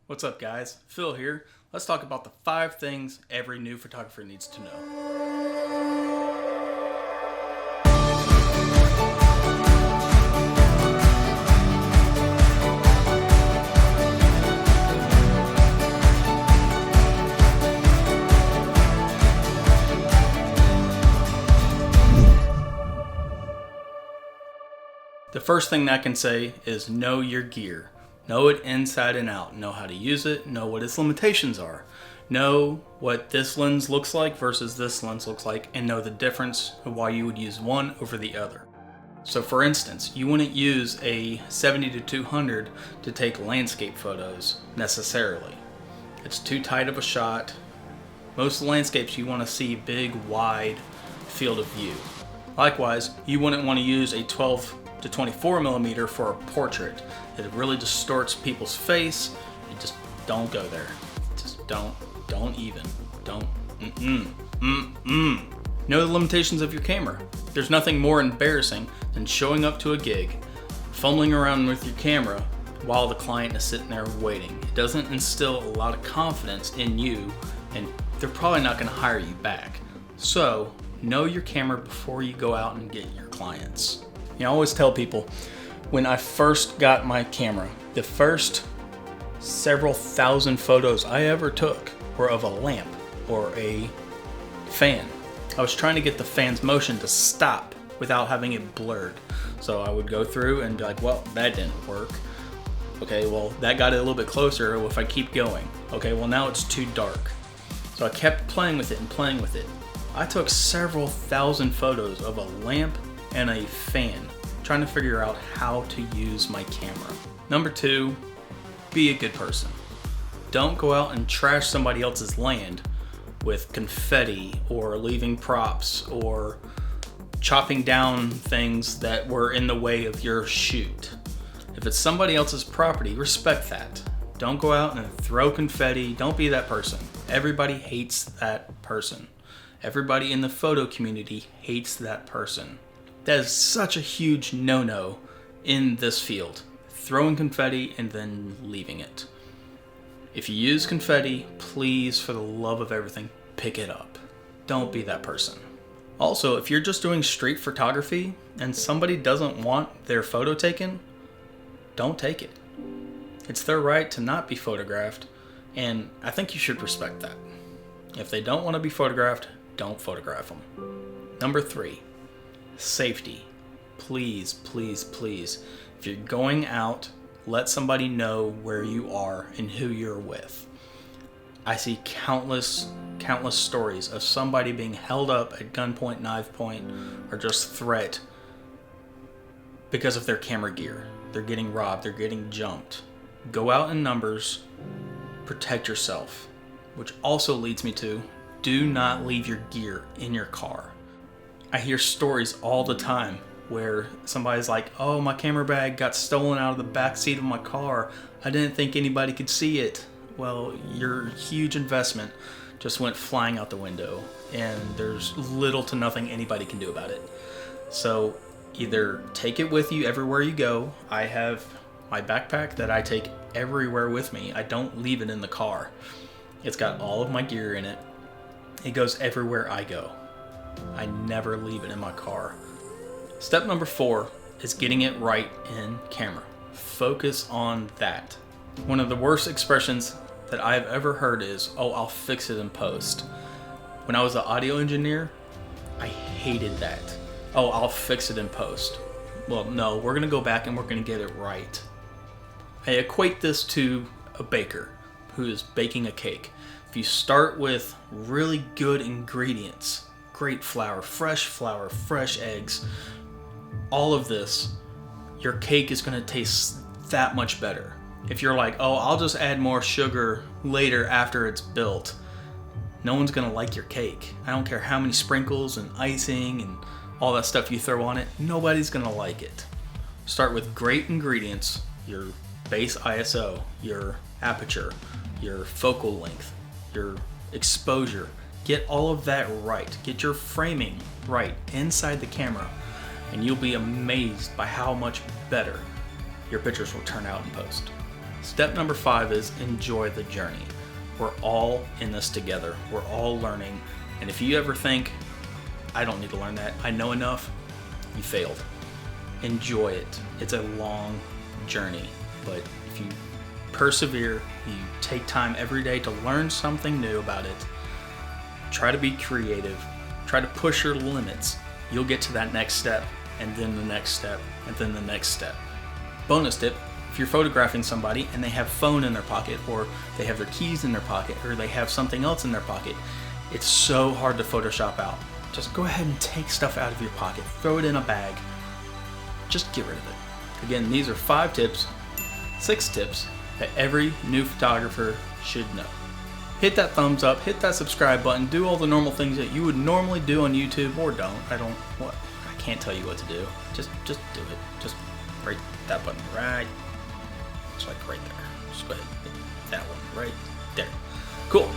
What's up, guys? Phil here. Let's talk about the 5 things every new photographer needs to know. The first thing I can say is know your gear. Know it inside and out. Know how to use it. Know what its limitations are. Know what this lens looks like versus this lens looks like, and know the difference of why you would use one over the other. So for instance, you wouldn't use a 70-200 to take landscape photos necessarily. It's too tight of a shot. Most landscapes you want to see big, wide field of view. Likewise, you wouldn't want to use a 12-24mm for a portrait. It really distorts people's face. You just don't go there. Just don't even. Know the limitations of your camera. There's nothing more embarrassing than showing up to a gig, fumbling around with your camera while the client is sitting there waiting. It doesn't instill a lot of confidence in you, and they're probably not going to hire you back. So, know your camera before you go out and get your clients. I always tell people, when I first got my camera, the first several thousand photos I ever took were of a lamp or a fan. I was trying to get the fan's motion to stop without having it blurred. So I would go through and be like, well, that didn't work. Okay, well, that got it a little bit closer if I keep going. Okay, well, now it's too dark. So I kept playing with it and playing with it. I took several thousand photos of a lamp and a fan, trying to figure out how to use my camera. Number 2, be a good person. Don't go out and trash somebody else's land with confetti or leaving props or chopping down things that were in the way of your shoot. If it's somebody else's property, respect that. Don't go out and throw confetti. Don't be that person. Everybody hates that person. Everybody in the photo community hates that person. That is such a huge no-no in this field. Throwing confetti and then leaving it. If you use confetti, please, for the love of everything, pick it up. Don't be that person. Also, if you're just doing street photography and somebody doesn't want their photo taken, don't take it. It's their right to not be photographed, and I think you should respect that. If they don't want to be photographed, don't photograph them. Number 3. Safety. Please, please, please. If you're going out, let somebody know where you are and who you're with. I see countless stories of somebody being held up at gunpoint, knife point, or just threat because of their camera gear. They're getting robbed, they're getting jumped. Go out in numbers, protect yourself. Which also leads me to, do not leave your gear in your car. I hear stories all the time where somebody's like, oh, my camera bag got stolen out of the back seat of my car. I didn't think anybody could see it. Well, your huge investment just went flying out the window, and there's little to nothing anybody can do about it. So either take it with you everywhere you go. I have my backpack that I take everywhere with me. I don't leave it in the car. It's got all of my gear in it. It goes everywhere I go. I never leave it in my car. Step number 4 is getting it right in camera. Focus on that. One of the worst expressions that I've ever heard is, oh, I'll fix it in post. When I was an audio engineer, I hated that. Oh, I'll fix it in post. Well, no, we're gonna go back and we're gonna get it right. I equate this to a baker who is baking a cake. If you start with really good ingredients, great flour, fresh eggs, all of this, your cake is going to taste that much better. If you're like, oh, I'll just add more sugar later after it's built, no one's going to like your cake. I don't care how many sprinkles and icing and all that stuff you throw on it, nobody's going to like it. Start with great ingredients, your base ISO, your aperture, your focal length, your exposure. Get all of that right. Get your framing right inside the camera, and you'll be amazed by how much better your pictures will turn out in post. Step number 5 is enjoy the journey. We're all in this together. We're all learning. And if you ever think, I don't need to learn that, I know enough, you failed. Enjoy it. It's a long journey, but if you persevere, you take time every day to learn something new about it, try to be creative, try to push your limits, you'll get to that next step, and then the next step, and then the next step. Bonus tip, if you're photographing somebody and they have phone in their pocket, or they have their keys in their pocket, or they have something else in their pocket, it's so hard to Photoshop out. Just go ahead and take stuff out of your pocket, throw it in a bag, just get rid of it. Again, these are 5 tips, 6 tips that every new photographer should know. Hit that thumbs up, hit that subscribe button, do all the normal things that you would normally do on YouTube, or don't. I can't tell you what to do. Just do it. Just right that button right. It's like right there. Just go ahead and hit that one right there. Cool.